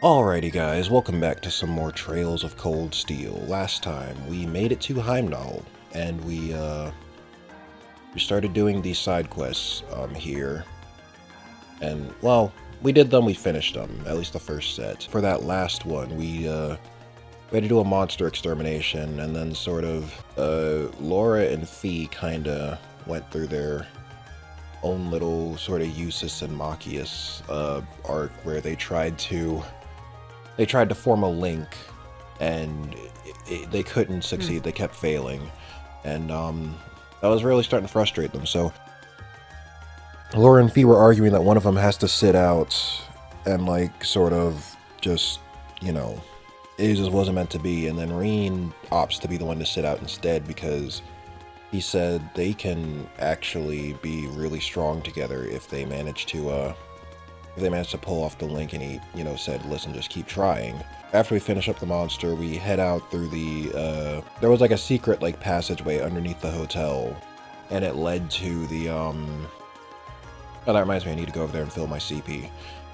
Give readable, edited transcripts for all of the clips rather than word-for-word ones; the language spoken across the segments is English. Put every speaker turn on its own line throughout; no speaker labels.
Alrighty guys, welcome back to some more Trails of Cold Steel. Last time, we made it to Heimdall, and we started doing these side quests, here. And, well, we did them, we finished them, at least the first set. For that last one, we had to do a monster extermination, and then sort of, Laura and Fee kinda went through their own little sort of Usus and Machias, arc, where they tried to form a link, and they couldn't succeed. They kept failing, and that was really starting to frustrate them. So Laura and Fee were arguing that one of them has to sit out, and like sort of just, you know, it just wasn't meant to be. And then Reen opts to be the one to sit out instead because he said they can actually be really strong together if they manage to pull off the link. And he, you know, said, listen, just keep trying. After we finish up the monster, we head out through the, there was like a secret, like, passageway underneath the hotel, and it led to the, oh, that reminds me, I need to go over there and fill my CP.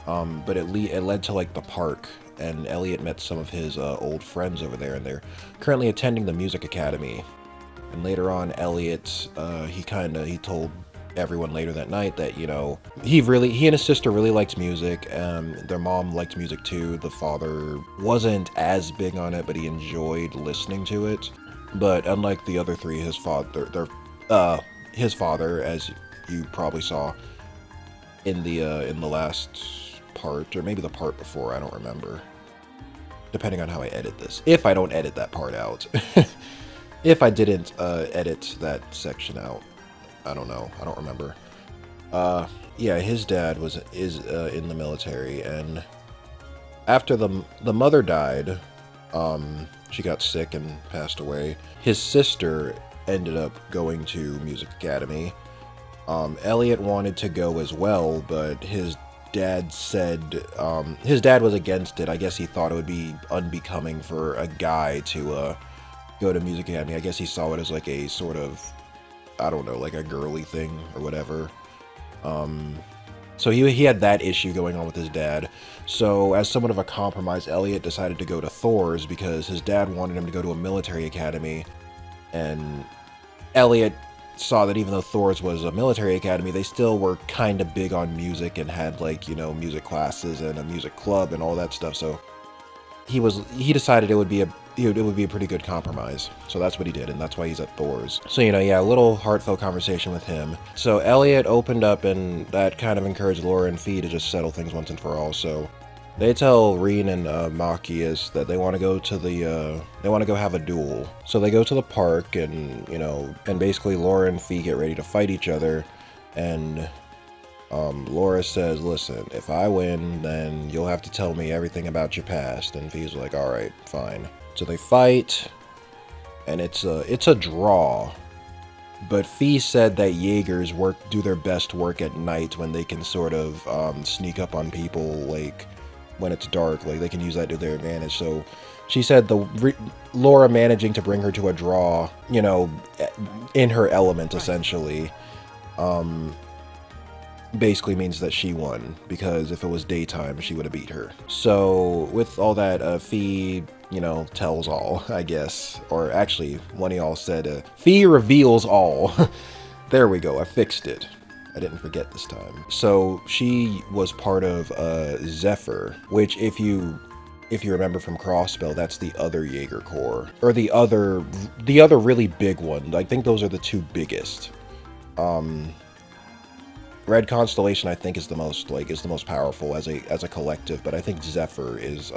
But it led to, like, the park, and Elliot met some of his, old friends over there, and they're currently attending the music academy. And later on, Elliot, he told everyone later that night that, you know, he and his sister really liked music. Their mom liked music too. The father wasn't as big on it, but he enjoyed listening to it. But unlike the other three, his father, as you probably saw in the last part, or maybe the part before, I don't remember, depending on how I edit this. If I don't edit that part out. If I didn't edit that section out, I don't know. I don't remember. Yeah, his dad is in the military, and after the mother died, she got sick and passed away. His sister ended up going to Music Academy. Elliot wanted to go as well, but his dad said his dad was against it. I guess he thought it would be unbecoming for a guy to go to Music Academy. I guess he saw it as like a sort of, I don't know, like a girly thing or whatever. So he had that issue going on with his dad. So as somewhat of a compromise, Elliot decided to go to Thor's because his dad wanted him to go to a military academy. And Elliot saw that even though Thor's was a military academy, they still were kind of big on music and had, like, you know, music classes and a music club and all that stuff. So he decided it would be a pretty good compromise. So that's what he did, and that's why he's at Thor's. So, you know, yeah, a little heartfelt conversation with him. So Elliot opened up, and that kind of encouraged Laura and Fee to just settle things once and for all. So they tell Reen and Machias that they want to go to they want to go have a duel. So they go to the park, and, you know, and basically Laura and Fee get ready to fight each other, and Laura says, listen, if I win, then you'll have to tell me everything about your past. And Fee's like, all right, fine. So they fight, and it's a draw. But Fee said that Jaegers do their best work at night when they can sort of sneak up on people, like when it's dark. Like they can use that to their advantage. So she said Laura managing to bring her to a draw, you know, in her element essentially, basically means that she won, because if it was daytime, she would have beat her. So with all that, Fee, you know, tells all, I guess. Or actually, one of y'all said, Fee reveals all. There we go, I fixed it. I didn't forget this time. So she was part of Zephyr, which if you remember from Crossspell, that's the other Jaeger Corps. Or the other really big one. I think those are the two biggest. Red Constellation, I think, is the most powerful as a collective, but I think Zephyr is,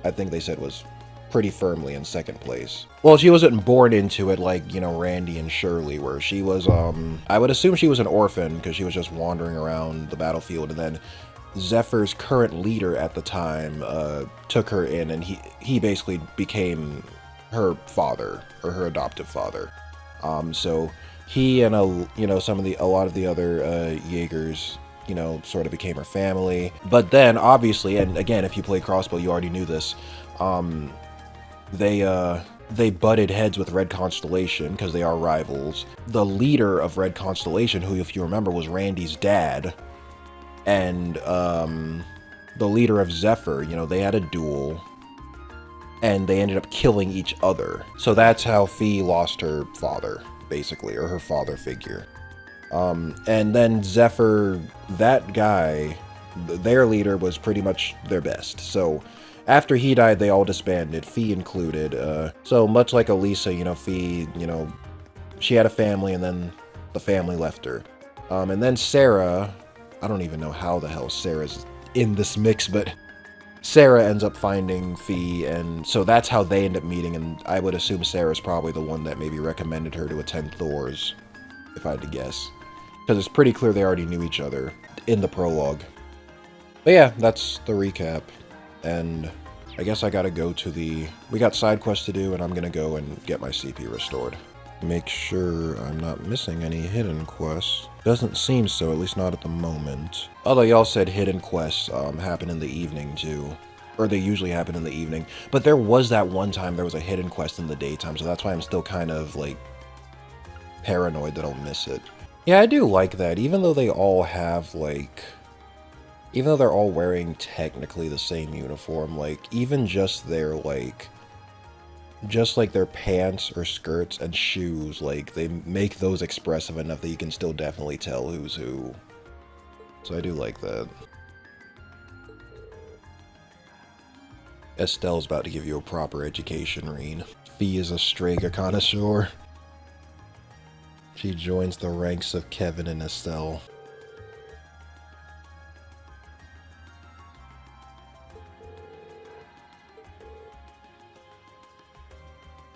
I think they said was pretty firmly in second place. Well, she wasn't born into it like, you know, Randy and Shirley were. She was, I would assume she was an orphan because she was just wandering around the battlefield, and then Zephyr's current leader at the time took her in, and he basically became her father, or her adoptive father. So he and a lot of the other Jaegers, you know, sort of became her family. But then, obviously, and again, if you played Crossbow, you already knew this, they butted heads with Red Constellation because they are rivals. The leader of Red Constellation, who, if you remember, was Randy's dad, and the leader of Zephyr, you know, they had a duel, and they ended up killing each other. So that's how Fee lost her father, basically, or her father figure. And then Zephyr, that guy, their leader was pretty much their best. So after he died, they all disbanded, Fee included. So much like Elisa, you know, Fee, you know, she had a family and then the family left her. And then Sarah, I don't even know how the hell Sarah's in this mix, but Sarah ends up finding Fee, and so that's how they end up meeting, and I would assume Sarah's probably the one that maybe recommended her to attend Thor's, if I had to guess. Because it's pretty clear they already knew each other in the prologue. But yeah, that's the recap, and I guess I gotta go to the... We got side quests to do, and I'm gonna go and get my CP restored. Make sure I'm not missing any hidden quests. Doesn't seem so, at least not at the moment. Although y'all said hidden quests happen in the evening too. Or they usually happen in the evening. But there was that one time there was a hidden quest in the daytime, so that's why I'm still kind of, like, paranoid that I'll miss it. Yeah, I do like that, even though they all have, like... Even though they're all wearing technically the same uniform, like, even just their, like... Just like their pants or skirts and shoes, like, they make those expressive enough that you can still definitely tell who's who. So I do like that. Estelle's about to give you a proper education, Reen. Fee is a Strega connoisseur. She joins the ranks of Kevin and Estelle.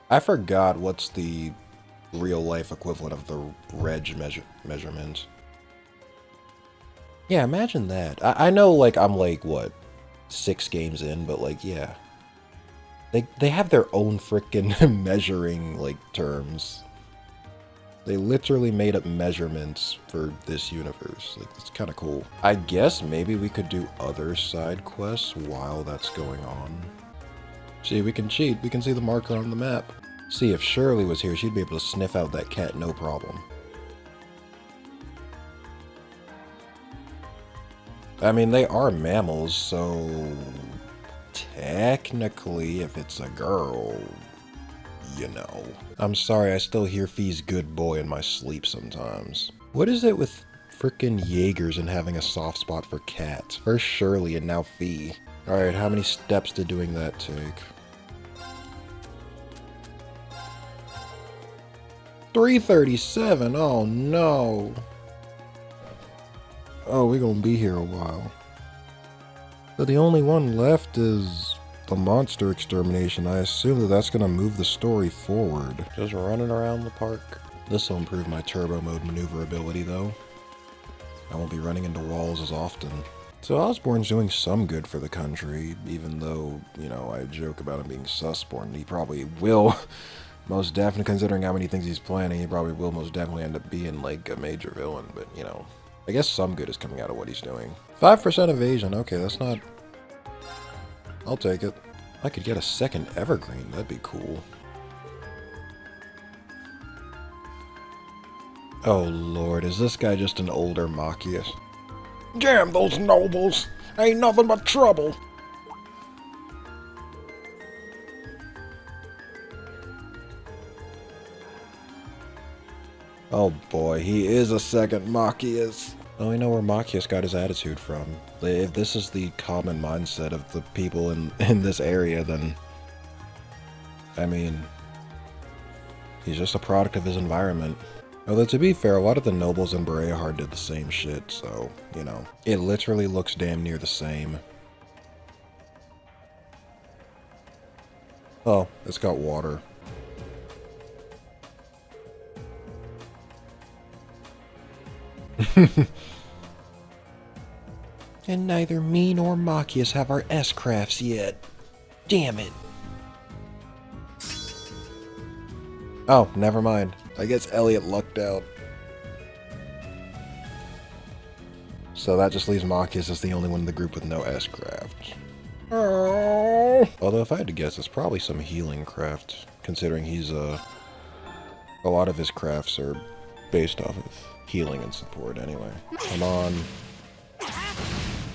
I forgot what's the real-life equivalent of the reg measurement. Yeah, imagine that. I know, like, I'm, like, what, 6 games in, but, like, yeah. They have their own frickin' measuring, like, terms. They literally made up measurements for this universe. Like, it's kind of cool. I guess maybe we could do other side quests while that's going on. See, we can cheat. We can see the marker on the map. See, if Shirley was here, she'd be able to sniff out that cat no problem. I mean, they are mammals, so... Technically, if it's a girl... You know. I'm sorry, I still hear Fee's good boy in my sleep sometimes. What is it with frickin' Jaegers and having a soft spot for cats? First Shirley and now Fee. Alright, how many steps did doing that take? 3:37, oh no. Oh, we're gonna be here a while. But the only one left is the monster extermination. I assume that that's gonna move the story forward. Just running around the park. This will improve my turbo mode maneuverability though. I won't be running into walls as often. So Osborn's doing some good for the country, even though, you know, I joke about him being Susborn. He probably will. Most definitely, considering how many things he's planning, he probably will most definitely end up being, like, a major villain, but, you know, I guess some good is coming out of what he's doing. 5% evasion, okay, that's not... I'll take it. I could get a second evergreen, that'd be cool. Oh lord, is this guy just an older Machias? Damn those nobles! Ain't nothing but trouble! Oh boy, he is a second Machias. Well, we know where Machias got his attitude from. If this is the common mindset of the people in this area, then... I mean... He's just a product of his environment. Although to be fair, a lot of the nobles in Bereahar did the same shit, so, you know. It literally looks damn near the same. Oh, it's got water. And neither me nor Machias have our S-crafts yet. Damn it. Oh, never mind. I guess Elliot lucked out. So that just leaves Machias as the only one in the group with no S-craft. Oh. Although if I had to guess, it's probably some healing craft, considering he's a lot of his crafts are based off of healing and support anyway. Come on.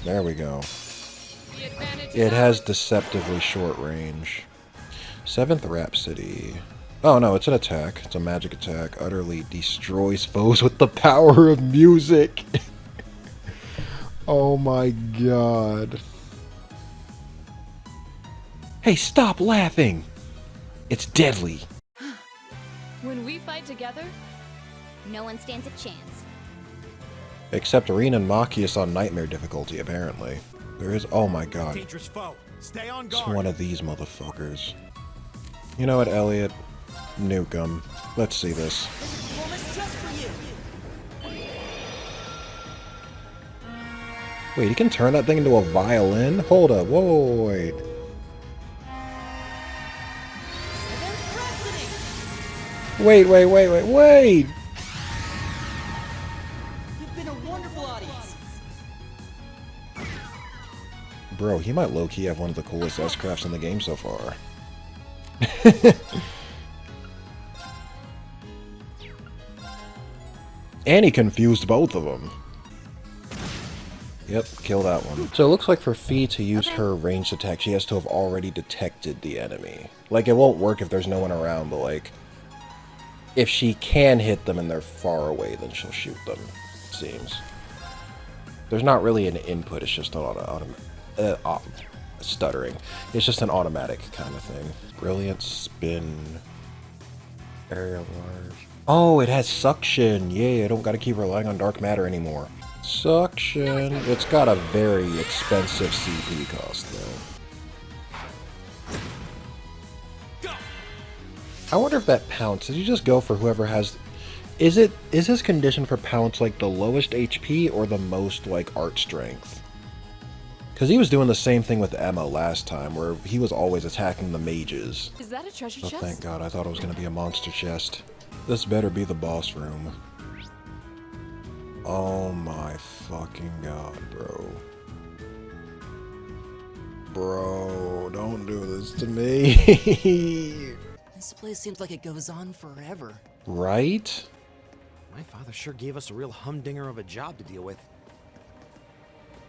There we go. It has deceptively short range. 7th Rhapsody. Oh no, it's an attack. It's a magic attack. Utterly destroys foes with the power of music. Oh my god. Hey, stop laughing! It's deadly.
When we fight together,
No one stands a chance.
Except Arena and Machias on Nightmare difficulty, apparently. There is. Oh my god.
Dangerous foe. Stay on
It's
guard.
one of these motherfuckers. You know what, Elliot? Nuke 'em. Let's see this. Wait, he can turn that thing into a violin? Hold up. Whoa, wait. Wait!
You've been a wonderful audience.
Bro, he might low-key have one of the coolest S-crafts in the game so far. And he confused both of them. Yep, kill that one. So it looks like for Fee to use her ranged attack, she has to have already detected the enemy. Like, it won't work if there's no one around, but like, if she can hit them and they're far away, then she'll shoot them, it seems. There's not really an input, it's just an stuttering. It's just an automatic kind of thing. Brilliant spin. Aerial large. Oh, it has suction. Yay, I don't gotta keep relying on dark matter anymore. Suction. It's got a very expensive CP cost, though. I wonder if that pounce, did he just go for whoever has... Is his condition for pounce like the lowest HP or the most like art strength? Because he was doing the same thing with Emma last time, where he was always attacking the mages.
is that a treasure
Oh,
chest?
thank God, I thought it was going to be a monster chest. This better be the boss room. Oh my fucking god, bro. Bro, don't do this to me.
This place seems like it goes on forever.
Right?
My father sure gave us a real humdinger of a job to deal with.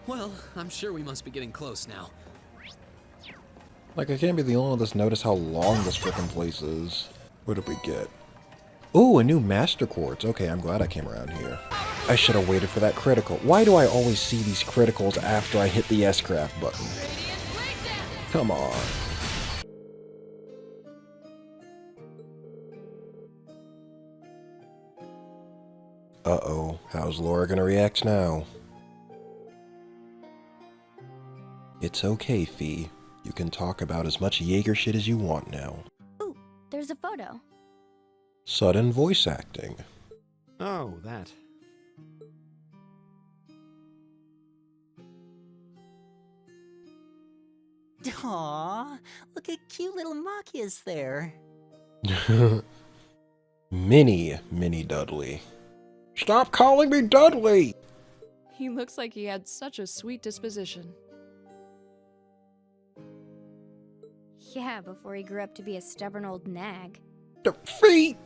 Well, I'm sure we must be getting close now.
Like, I can't be the only one that's noticed how long this frickin' place is. What did we get? Ooh, a new Master Quartz. Okay, I'm glad I came around here. I should have waited for that critical. Why do I always see these criticals after I hit the S-Craft button? Come on. Uh-oh. How's Laura gonna react now? It's okay, Fee. You can talk about as much Jaeger shit as you want now.
Ooh, there's a photo.
Sudden voice acting.
Oh, that.
Aww, look at cute little Machias there.
Mini Dudley. Stop calling me Dudley!
He looks like he had such a sweet disposition.
Yeah, before he grew up to be a stubborn old nag.
Fee!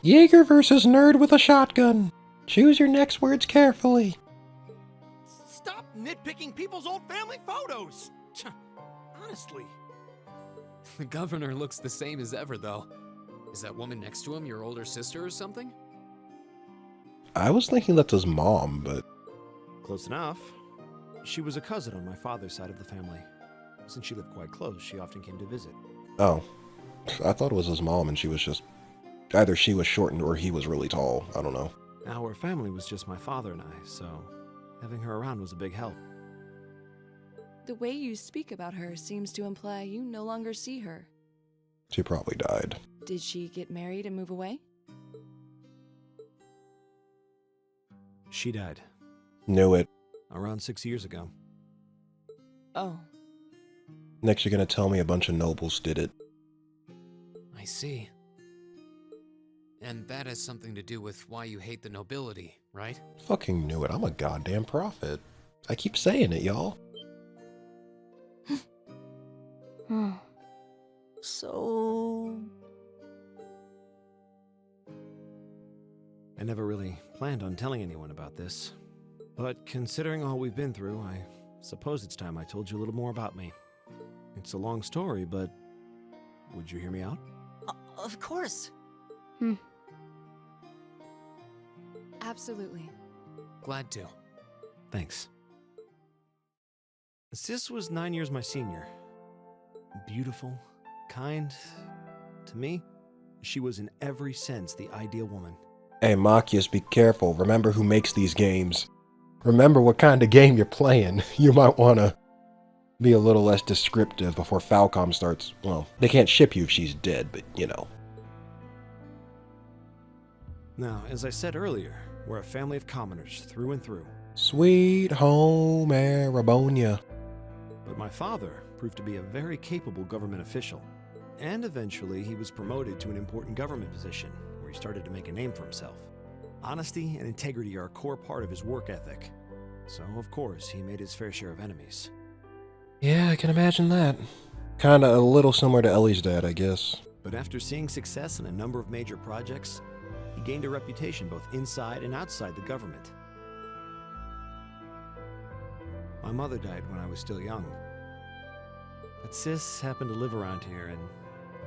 Jaeger versus nerd with a shotgun. Choose your next words carefully.
Stop nitpicking people's old family photos! Honestly.
The governor looks the same as ever, though. Is that woman next to him your older sister or something?
I was thinking that's his mom, but...
Close enough. She was a cousin on my father's side of the family. Since she lived quite close, she often came to visit.
Oh. I thought it was his mom and she was just... Either she was short or he was really tall. I don't know.
Our family was just my father and I, so having her around was a big help.
The way you speak about her seems to imply you no longer see her.
She probably died.
Did she get married and move away?
She died
Knew it.
around 6 years ago.
Oh,
Next you're gonna tell me a bunch of nobles did it.
I see. And that has something to do with why you hate the nobility, right?
Fucking knew it. I'm a goddamn prophet. I keep saying it, y'all.
So...
I never really planned on telling anyone about this. But considering all we've been through, I Suppose it's time I told you a little more about me. It's a long story, but would you hear me out?
Of course.
Absolutely.
Glad to.
Thanks. Sis was 9 years my senior. Beautiful, kind. To me, she was in every sense the ideal woman.
Hey, Machias, be careful. Remember who makes these games. Remember what kind of game you're playing. You might want to be a little less descriptive before Falcom starts. Well, they can't ship you if she's dead, but you know.
Now, as I said earlier, we're a family of commoners through and through.
Sweet home Arabonia.
But my father proved to be a very capable government official. And eventually, he was promoted to an important government position, where he started to make a name for himself. Honesty and integrity are a core part of his work ethic. So, of course, he made his fair share of enemies.
Yeah, I can imagine that. Kinda a little similar to Ellie's dad, I guess.
But after seeing success in a number of major projects, he gained a reputation both inside and outside the government. My mother died when I was still young. But Sis happened to live around here and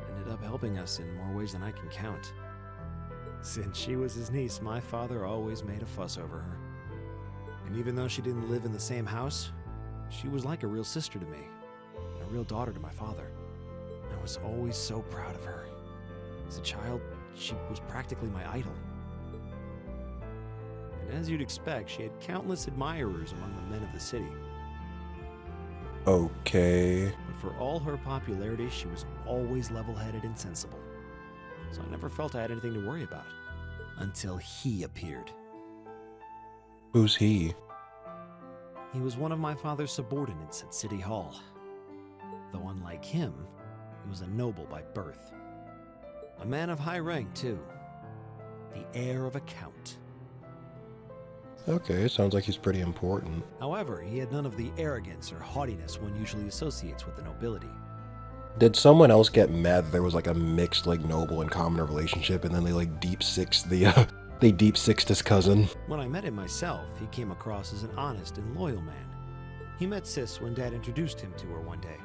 ended up helping us in more ways than I can count. Since she was his niece, my father always made a fuss over her. And even though she didn't live in the same house, she was like a real sister to me, and a real daughter to my father. I was always so proud of her. As a child, she was practically my idol. And as you'd expect, she had countless admirers among the men of the city.
Okay.
But for all her popularity, she was always level-headed and sensible. So I never felt I had anything to worry about. Until he appeared.
Who's he?
He was one of my father's subordinates at City Hall. Though unlike him, he was a noble by birth. A man of high rank, too. The heir of a count.
Okay, sounds like he's pretty important.
However, he had none of the arrogance or haughtiness one usually associates with the nobility.
Did someone else get mad that there was like a mixed like noble and commoner relationship and then they like deep-sixed the they deep-sixed his cousin?
When I met him myself, he came across as an honest and loyal man. He met Sis when Dad introduced him to her one day,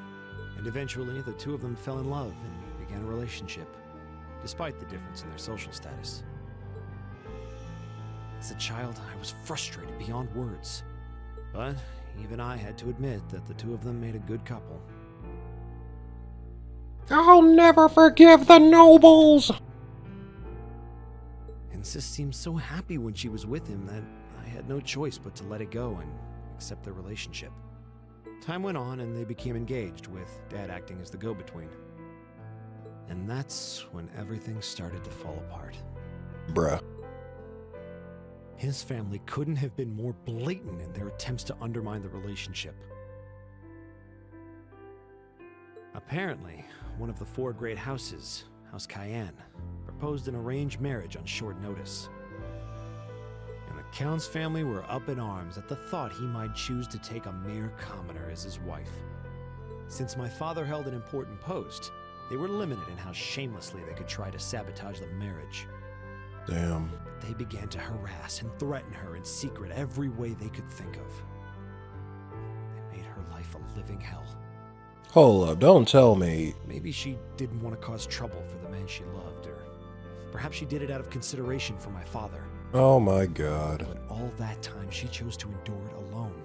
and eventually the two of them fell in love and began a relationship, despite the difference in their social status. As a child, I was frustrated beyond words, but even I had to admit that the two of them made a good couple.
I'll never forgive the nobles!
And Sis seemed so happy when she was with him that I had no choice but to let it go and accept their relationship. Time went on and they became engaged, with Dad acting as the go-between. And that's when everything started to fall apart.
Bruh.
His family couldn't have been more blatant in their attempts to undermine the relationship. Apparently, one of the four great houses, House Cayenne, proposed an arranged marriage on short notice. And the Count's family were up in arms at the thought he might choose to take a mere commoner as his wife. Since my father held an important post, they were limited in how shamelessly they could try to sabotage the marriage.
Damn.
They began to harass and threaten her in secret every way they could think of. They made her life a living hell.
Hold up, don't tell me.
Maybe she didn't want to cause trouble for the man she loved, or perhaps she did it out of consideration for my father.
Oh my god.
But all that time, she chose to endure it alone.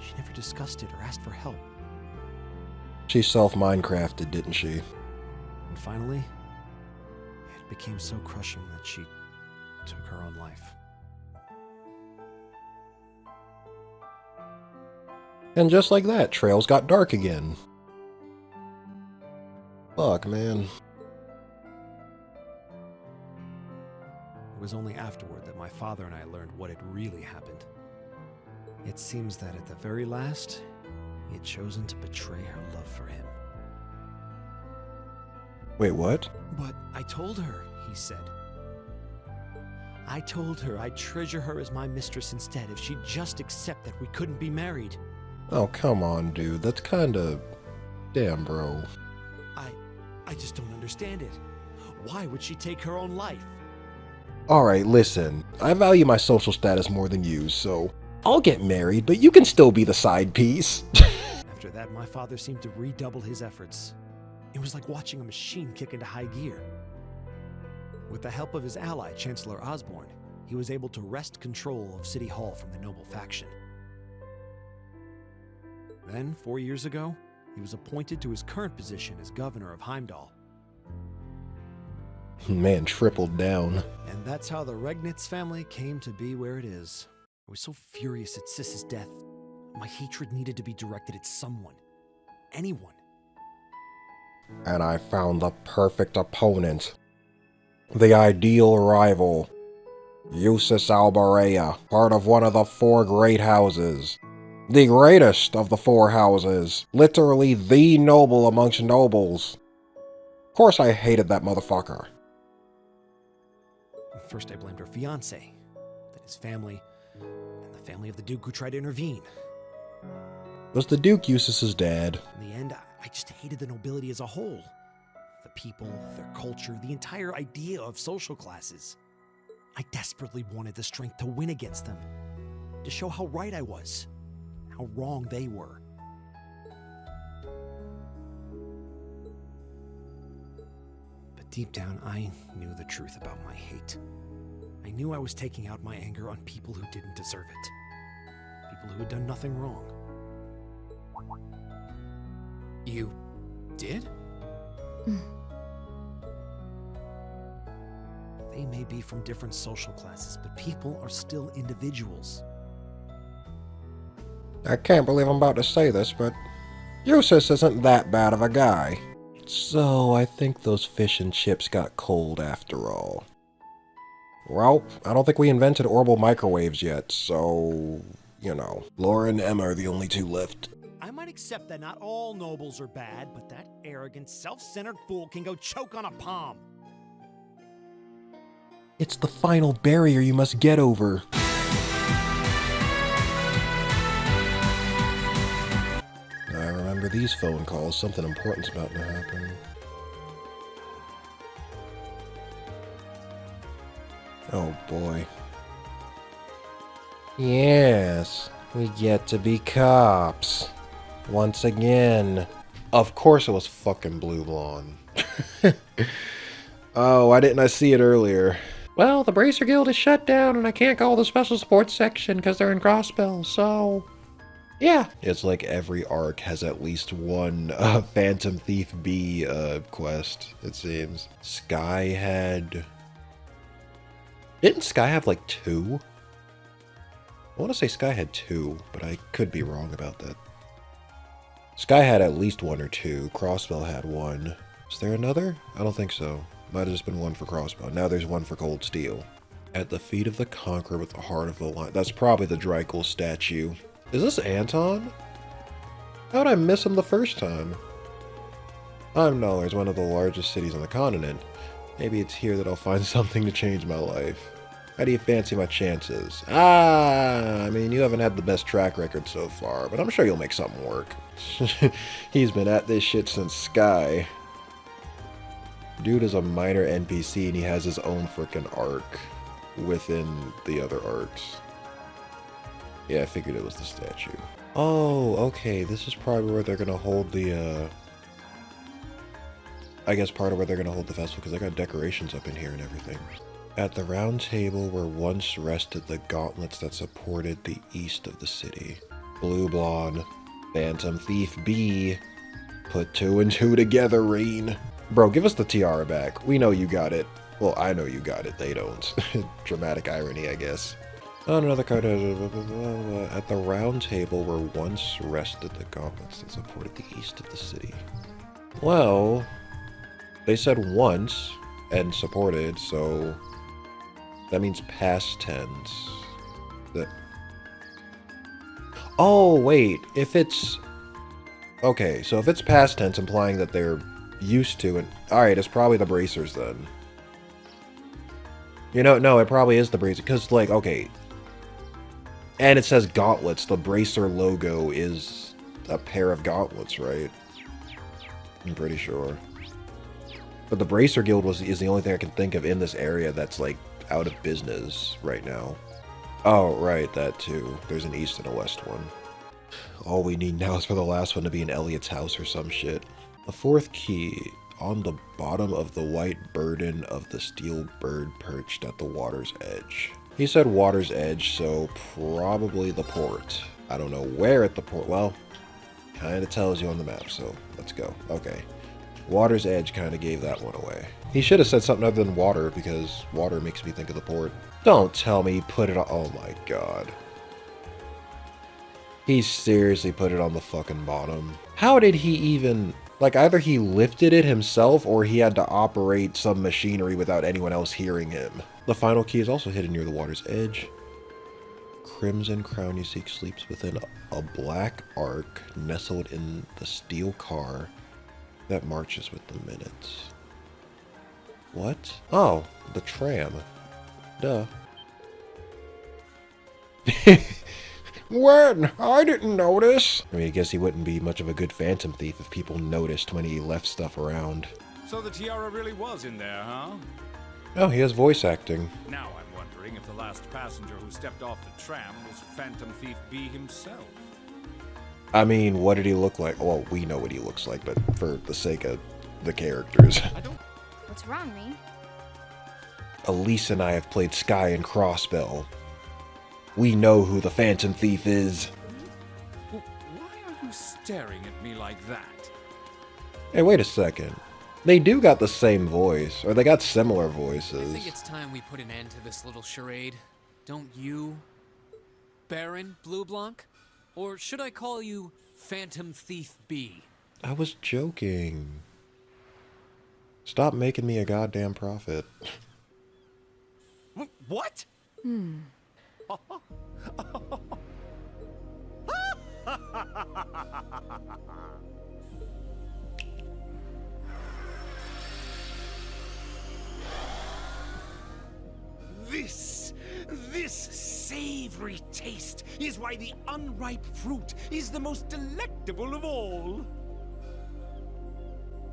She never discussed it or asked for help.
She self-Minecrafted, didn't she?
And finally, it became so crushing that she took her own life.
And just like that, trails got dark again. Fuck, man.
It was only afterward that my father and I learned what had really happened. It seems that at the very last, he had chosen to betray her love for him.
Wait, what?
But I told her, he said. I told her I'd treasure her as my mistress instead if she'd just accept that we couldn't be married.
Oh, come on, dude. That's kinda... Damn, bro.
I just don't understand it. Why would she take her own life?
Alright, listen. I value my social status more than you, so I'll get married, but you can still be the side piece.
After that, my father seemed to redouble his efforts. It was like watching a machine kick into high gear. With the help of his ally, Chancellor Osborne, he was able to wrest control of City Hall from the noble faction. Then, 4 years ago, he was appointed to his current position as governor of Heimdall.
Man tripled down.
And that's how the Regnitz family came to be where it is. I was so furious at Sis's death. My hatred needed to be directed at someone. Anyone.
And I found the perfect opponent. The ideal rival. Eustace Albarea, part of one of the 4 great houses. The greatest of the 4 houses. Literally the noble amongst nobles. Of course I hated that motherfucker.
First I blamed her fiancé, then his family, and the family of the Duke who tried to intervene.
Was the Duke Eustace's dad?
In the end, I just hated the nobility as a whole. The people, their culture, the entire idea of social classes. I desperately wanted the strength to win against them, to show how right I was, how wrong they were. But deep down, I knew the truth about my hate. I knew I was taking out my anger on people who didn't deserve it. People who had done nothing wrong.
You did?
They may be from different social classes, but people are still individuals.
I can't believe I'm about to say this, but Eustace isn't that bad of a guy. So I think those fish and chips got cold after all. Well, I don't think we invented orbital microwaves yet, so, you know. Laura and Emma are the only 2 left.
I might accept that not all nobles are bad, but that arrogant, self-centered fool can go choke on a palm.
It's the final barrier you must get over. I remember these phone calls. Something important's about to happen. Oh boy. Yes, we get to be cops. Once again. Of course it was fucking Blue Blonde. Oh, why didn't I see it earlier? Well, the Bracer Guild is shut down and I can't call the Special Support section because they're in Crossbell, so... yeah. It's like every arc has at least one Phantom Thief B quest, it seems. Sky had... Didn't Sky have like 2? I want to say Sky had 2, but I could be wrong about that. Sky had at least 1 or 2. Crossbell had 1. Is there another? I don't think so. Might have just been 1 for Crossbow. Now there's 1 for Cold Steel. At the feet of the Conqueror with the heart of the lion. That's probably the Drykel statue. Is this Anton? How'd I miss him the first time? Heimdall is one of the largest cities on the continent. Maybe it's here that I'll find something to change my life. How do you fancy my chances? I mean, you haven't had the best track record so far, but I'm sure you'll make something work. He's been at this shit since Sky. Dude is a minor NPC and he has his own frickin' arc within the other arcs. Yeah, I figured it was the statue. Oh, okay, this is probably where they're gonna hold the, I guess part of where they're gonna hold the festival, because they got decorations up in here and everything. At the round table where once rested the gauntlets that supported the east of the city. Blue Blonde, Phantom Thief B. Put 2 and 2 together, Reen. Bro, give us the tiara back. We know you got it. Well, I know you got it. They don't. Dramatic irony, I guess. On another card, at the round table where once rested the gauntlets that supported the east of the city. Well, they said once and supported, so that means past tense. Oh, wait, if it's... Okay, so if it's past tense, implying that they're used to it... Alright, it's probably the bracers then. You know, no, it probably is the bracer, because, like, okay... And it says gauntlets. The bracer logo is a pair of gauntlets, right? I'm pretty sure. But the Bracer Guild is the only thing I can think of in this area that's, like, out of business right now. Oh, right, that too. There's an east and a west one. All we need now is for the last one to be in Elliot's house or some shit. The fourth key, on the bottom of the white burden of the steel bird perched at the water's edge. He said water's edge, so probably the port. I don't know where at the port. Well, kind of tells you on the map, so let's go. Okay. Water's edge kind of gave that one away. He should have said something other than water, because water makes me think of the port. Don't tell me he put it on. Oh my god. He seriously put it on the fucking bottom. How did he even... Like, either he lifted it himself or he had to operate some machinery without anyone else hearing him. The final key is also hidden near the water's edge. Crimson Crown you seek sleeps within a black ark nestled in the steel car that marches with the minutes. What? Oh, the tram. Duh. When? I didn't notice. I mean, I guess he wouldn't be much of a good phantom thief if people noticed when he left stuff around.
So the tiara really was in there, huh?
Oh, he has voice acting.
Now I'm wondering if the last passenger who stepped off the tram was Phantom Thief B himself.
I mean, what did he look like? Well, we know what he looks like, but for the sake of the characters.
What's wrong, Rean?
Elise and I have played Sky and Crossbell. We know who the Phantom Thief is.
Why are you staring at me like that?
Hey, wait a second. They do got the same voice, or they got similar voices.
I think it's time we put an end to this little charade. Don't you, Baron Blue Blanc? Or should I call you Phantom Thief B?
I was joking. Stop making me a goddamn prophet.
What? This savory taste is why the unripe fruit is the most delectable of all.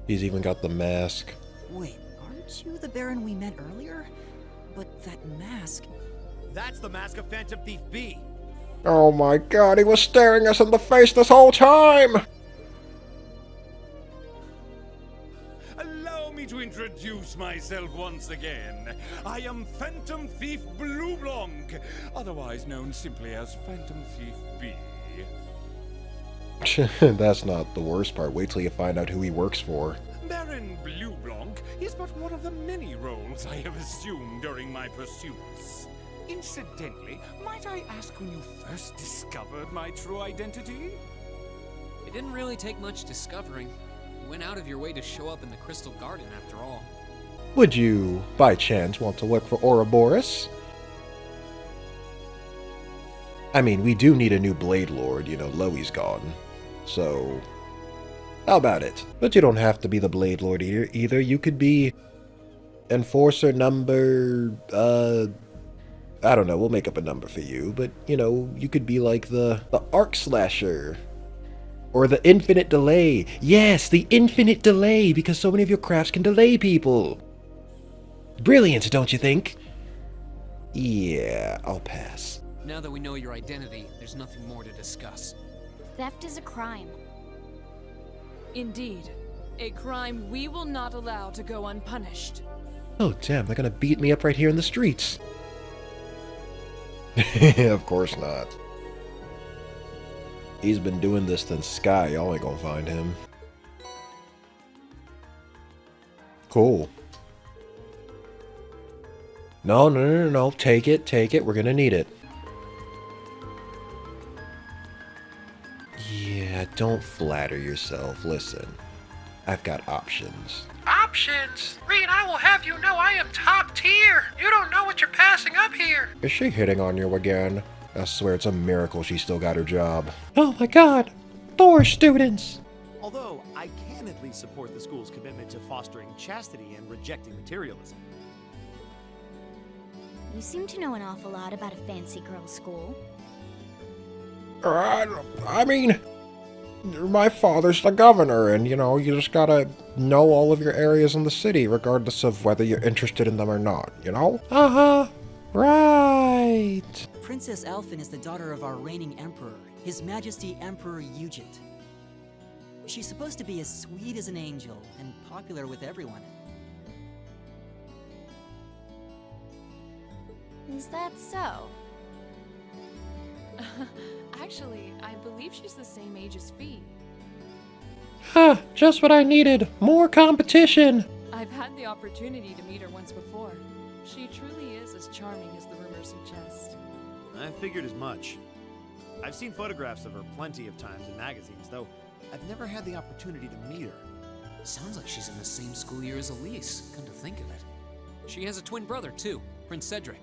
He's even got the mask.
Wait, aren't you the Baron we met earlier? But that mask...
That's the mask of Phantom Thief B.
Oh my god, he was staring us in the face this whole time!
Allow me to introduce myself once again. I am Phantom Thief Blue Blanc, otherwise known simply as Phantom Thief B.
That's not the worst part. Wait till you find out who he works for.
Baron Blue Blanc is but one of the many roles I have assumed during my pursuits. Incidentally, might I ask when you first discovered my true identity?
It didn't really take much discovering. You went out of your way to show up in the Crystal Garden after all.
Would you, by chance, want to work for Ouroboros? I mean, we do need a new Blade Lord, you know, Loey's gone. So, how about it? But you don't have to be the Blade Lord either. You could be Enforcer number, I don't know, we'll make up a number for you, but, you know, you could be like the Arc Slasher. Or the Infinite Delay. Yes, the Infinite Delay, because so many of your crafts can delay people. Brilliant, don't you think? Yeah, I'll pass.
Now that we know your identity, there's nothing more to discuss.
Theft is a crime.
Indeed. A crime we will not allow to go unpunished.
Oh, damn, they're gonna beat me up right here in the streets. Of course not. He's been doing this since Sky. Y'all ain't gonna find him. Cool. No. Take it. We're gonna need it. Yeah, don't flatter yourself. Listen, I've got options.
Options? Rean, I will have you know I am top tier. You don't know what you're passing up here.
Is she hitting on you again? I swear it's a miracle she still got her job. Oh my god! Thor students!
Although, I can at least support the school's commitment to fostering chastity and rejecting materialism.
You seem to know an awful lot about a fancy girls' school.
I mean, my father's the governor, and you know, you just gotta know all of your areas in the city, regardless of whether you're interested in them or not, you know? Uh-huh. Right.
Princess Elfin is the daughter of our reigning emperor, His Majesty Emperor Ugit. She's supposed to be as sweet as an angel and popular with everyone.
Is that so?
Actually, I believe she's the same age as Fee.
Huh, just what I needed. More competition.
I've had the opportunity to meet her once before. She truly is as charming as the rumors suggest.
I figured as much. I've seen photographs of her plenty of times in magazines, though I've never had the opportunity to meet her.
Sounds like she's in the same school year as Elise, come to think of it. She has a twin brother, too, Prince Cedric.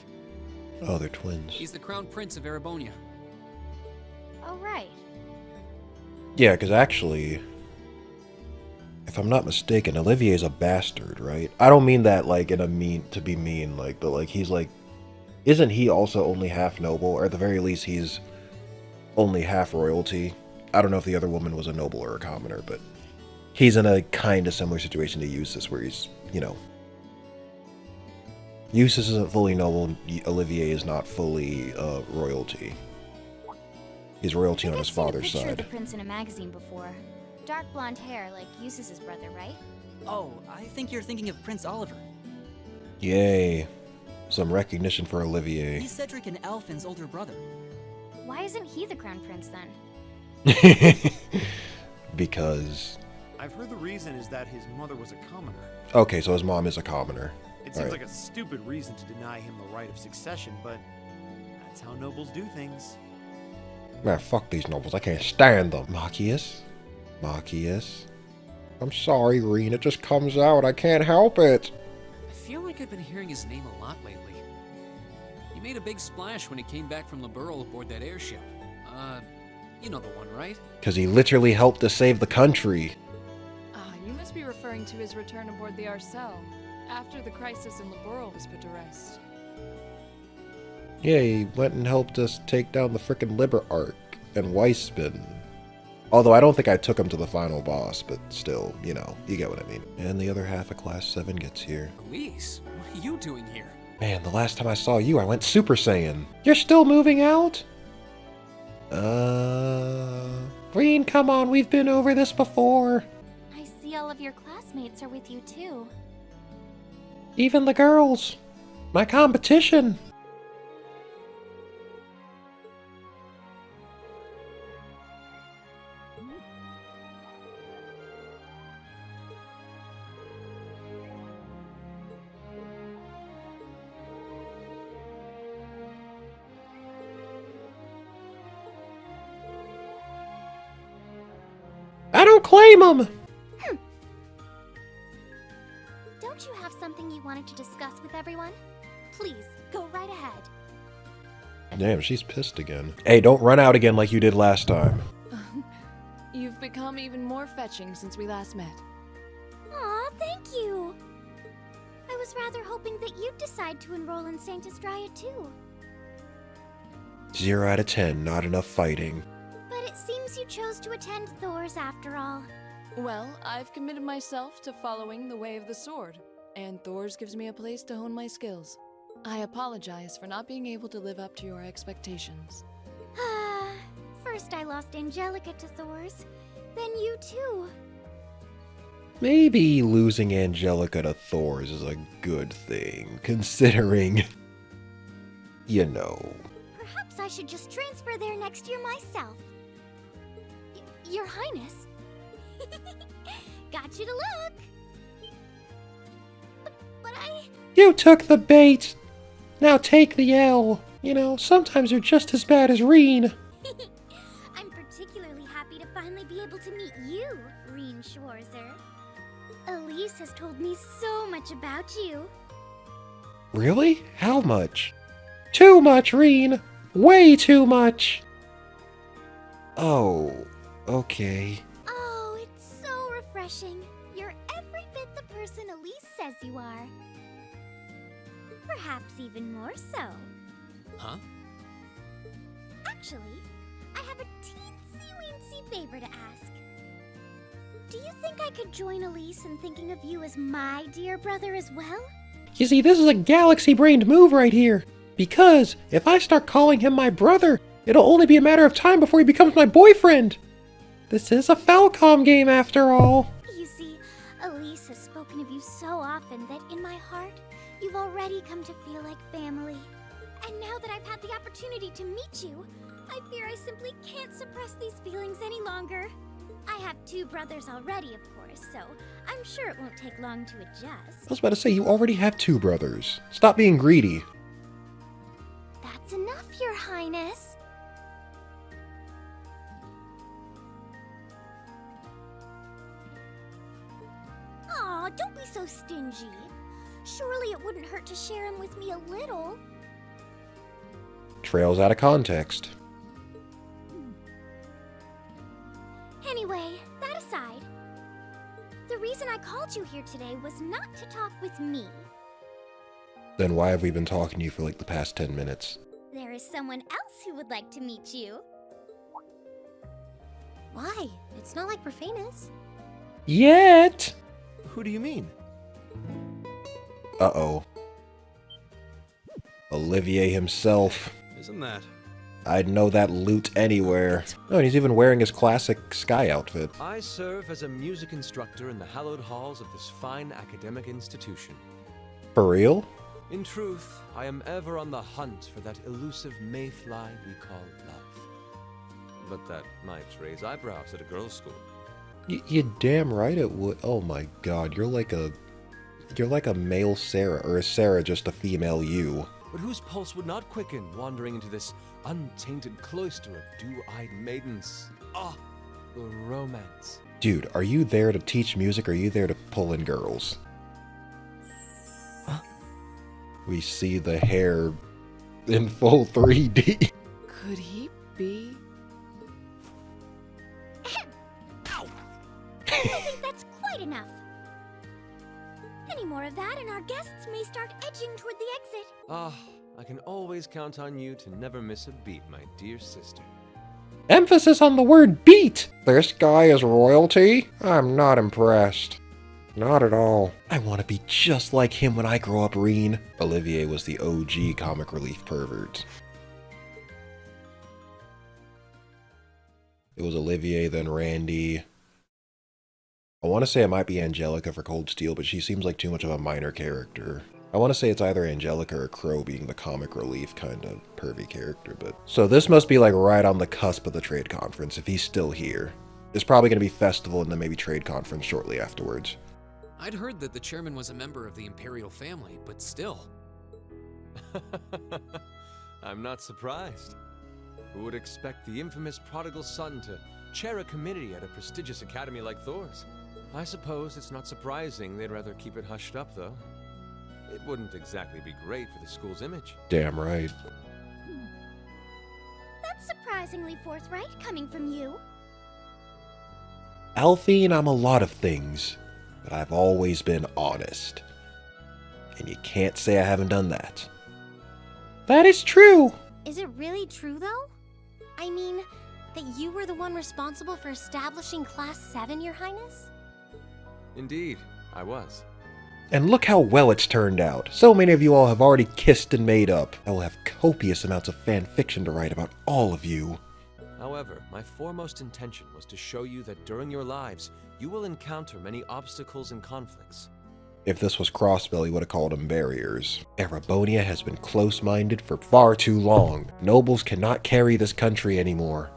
Oh, they're twins.
He's the crown prince of Erebonia.
Oh, right.
Yeah, because actually, if I'm not mistaken, Olivier's a bastard, right? I don't mean that like in a mean to be mean, like, but like he's like, isn't he also only half noble, or at the very least he's only half royalty? I don't know if the other woman was a noble or a commoner, but he's in a kind of similar situation to Eustace, where he's, you know, Eustace isn't fully noble, Olivier is not fully royalty. He's royalty on his father's
I've seen a picture
side.
of the prince in a magazine before. Dark blonde hair, like Eustace's brother, right?
Oh, I think you're thinking of Prince Oliver.
Yay. Some recognition for Olivier.
He's Cedric and Elfin's older brother.
Why isn't he the crown prince then?
Because...
I've heard the reason is that his mother was a commoner.
Okay, so his mom is a commoner.
It seems
Alright.
like a stupid reason to deny him the right of succession, but that's how nobles do things.
Man, fuck these nobles. I can't stand them. Machias? Machias? I'm sorry, Reen. It just comes out. I can't help it.
I feel like I've been hearing his name a lot lately. He made a big splash when he came back from Liberl aboard that airship. You know the one, right?
Because he literally helped to save the country.
Ah, you must be referring to his return aboard the Arcel, after the crisis in Liberl was put to rest.
Yeah, he went and helped us take down the frickin' Liber Arc and Weissman. Although I don't think I took him to the final boss, but still, you know, you get what I mean. And the other half of Class 7 gets here.
Elise, what are you doing here?
Man, the last time I saw you, I went Super Saiyan. You're still moving out? Reen, come on, we've been over this before.
I see all of your classmates are with you too.
Even the girls. My competition. I don't claim them.
Don't you have something you wanted to discuss with everyone? Please, go right ahead.
Damn, she's pissed again. Hey, don't run out again like you did last time.
You've become even more fetching since we last met.
Aw, thank you! I was rather hoping that you'd decide to enroll in Sanctus Dryad too.
0 out of 10, not enough fighting.
But it seems you chose to attend Thor's after all.
Well, I've committed myself to following the way of the sword, and Thor's gives me a place to hone my skills. I apologize for not being able to live up to your expectations.
First I lost Angelica to Thor's, then you too.
Maybe losing Angelica to Thor's is a good thing, considering, you know.
Perhaps I should just transfer there next year myself. Your Highness. Got you to look. But I...
You took the bait! Now take the L. You know, sometimes you're just as bad as Reen.
I'm particularly happy to finally be able to meet you, Reen Schwarzer. Elise has told me so much about you.
Really? How much? Too much, Reen! Way too much! Oh, okay.
Oh, it's so refreshing. You're every bit the person Elise says you are. Perhaps even more so.
Huh?
Actually, I have a teensy-weensy favor to ask. Do you think I could join Elise in thinking of you as my dear brother as well?
You see, this is a galaxy-brained move right here. Because if I start calling him my brother, it'll only be a matter of time before he becomes my boyfriend. This is a Falcom game after all.
You see, Elise has spoken of you so often that in my heart, you've already come to feel like family. And now that I've had the opportunity to meet you, I fear I simply can't suppress these feelings any longer. I have 2 brothers already, of course, so I'm sure it won't take long to adjust.
I was about to say, you already have 2 brothers. Stop being greedy.
That's enough, Your Highness. Aw, don't be so stingy. Surely it wouldn't hurt to share him with me a little.
Trails out of context.
Anyway, that aside, the reason I called you here today was not to talk with me.
Then why have we been talking to you for like the past 10 minutes?
There is someone else who would like to meet you.
Why? It's not like we're famous.
Yet!
Who do you mean?
Uh-oh. Olivier himself.
Isn't that?
I'd know that loot anywhere. Oh, and he's even wearing his classic Sky outfit.
I serve as a music instructor in the hallowed halls of this fine academic institution.
For real?
In truth, I am ever on the hunt for that elusive mayfly we call love. But that might raise eyebrows at a girls' school.
You damn right it would. Oh my god, you're like a male Sarah, or is Sarah just a female you?
But whose pulse would not quicken wandering into this untainted cloister of dew-eyed maidens? Ah, the romance.
Dude, are you there to teach music, or are you there to pull in girls?
Huh?
We see the hair in full 3D.
Could he be?
I think that's quite enough. Any more of that and our guests may start edging toward the exit.
Ah, I can always count on you to never miss a beat, my dear sister.
Emphasis on the word beat! This guy is royalty? I'm not impressed. Not at all. I want to be just like him when I grow up, Reen. Olivier was the OG comic relief pervert. It was Olivier, then Randy. I want to say it might be Angelica for Cold Steel, but she seems like too much of a minor character. I want to say it's either Angelica or Crow being the comic relief kind of pervy character, but... So this must be like right on the cusp of the trade conference, if he's still here. There's probably going to be festival and then maybe trade conference shortly afterwards.
I'd heard that the chairman was a member of the Imperial family, but still.
I'm not surprised. Who would expect the infamous prodigal son to chair a committee at a prestigious academy like Thor's? I suppose it's not surprising they'd rather keep it hushed up, though. It wouldn't exactly be great for the school's image.
Damn right.
That's surprisingly forthright coming from you.
Alphine, I'm a lot of things, but I've always been honest. And you can't say I haven't done that. That is true!
Is it really true, though? I mean, that you were the one responsible for establishing Class 7, Your Highness?
Indeed, I was.
And look how well it's turned out. So many of you all have already kissed and made up. I will have copious amounts of fan fiction to write about all of you.
However, my foremost intention was to show you that during your lives, you will encounter many obstacles and conflicts.
If this was Crossbell, he would have called them barriers. Erebonia has been close-minded for far too long. Nobles cannot carry this country anymore.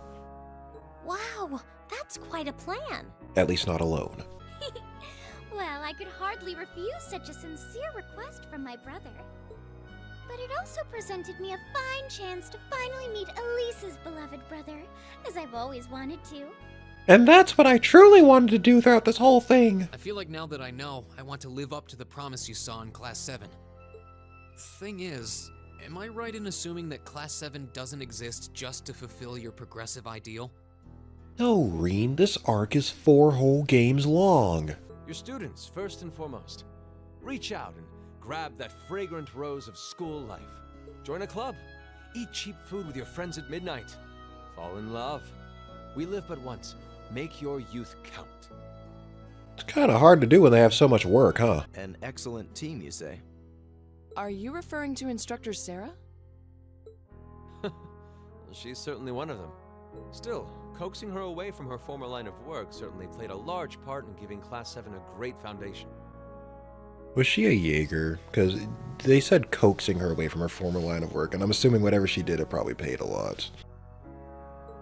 Wow, that's quite a plan.
At least not alone.
Well, I could hardly refuse such a sincere request from my brother. But it also presented me a fine chance to finally meet Elise's beloved brother, as I've always wanted to.
And that's what I truly wanted to do throughout this whole thing.
I feel like now that I know, I want to live up to the promise you saw in Class 7. Thing is, am I right in assuming that Class 7 doesn't exist just to fulfill your progressive ideal?
No, Reen, this arc is 4 whole games long.
Your students, first and foremost. Reach out and grab that fragrant rose of school life. Join a club. Eat cheap food with your friends at midnight. Fall in love. We live but once. Make your youth count.
It's kind of hard to do when they have so much work, huh?
An excellent team, you say?
Are you referring to Instructor Sarah?
She's certainly one of them. Still, coaxing her away from her former line of work certainly played a large part in giving Class 7 a great foundation.
Was she a Jaeger? Because they said coaxing her away from her former line of work, and I'm assuming whatever she did, it probably paid a lot.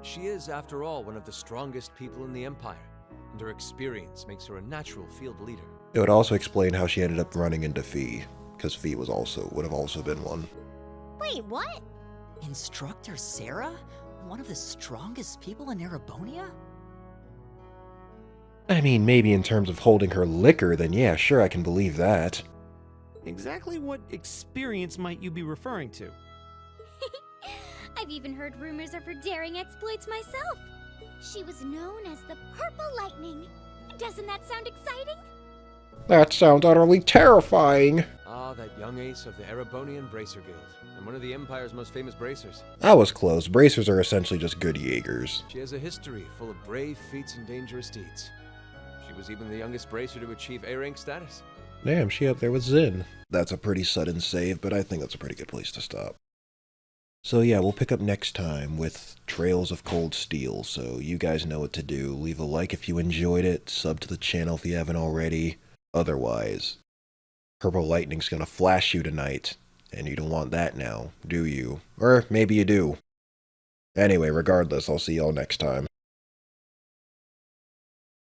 She is, after all, one of the strongest people in the Empire, and her experience makes her a natural field leader.
It would also explain how she ended up running into Fee, because Fee would have also been one.
Wait, what?
Instructor Sarah? One of the strongest people in Erebonia?
I mean, maybe in terms of holding her liquor, then yeah, sure, I can believe that.
Exactly what experience might you be referring to?
I've even heard rumors of her daring exploits myself. She was known as the Purple Lightning. Doesn't that sound exciting?
That sounds utterly terrifying.
Ah, that young ace of the Erebonian Bracer Guild, and one of the Empire's most famous bracers.
I was close. Bracers are essentially just good Jaegers.
She has a history full of brave feats and dangerous deeds. She was even the youngest bracer to achieve A-rank status.
Damn, she up there with Zin. That's a pretty sudden save, but I think that's a pretty good place to stop. So yeah, we'll pick up next time with Trails of Cold Steel, so you guys know what to do. Leave a like if you enjoyed it, sub to the channel if you haven't already. Otherwise, Purple Lightning's gonna flash you tonight, and you don't want that now, do you? Or maybe you do. Anyway, regardless, I'll see y'all next time.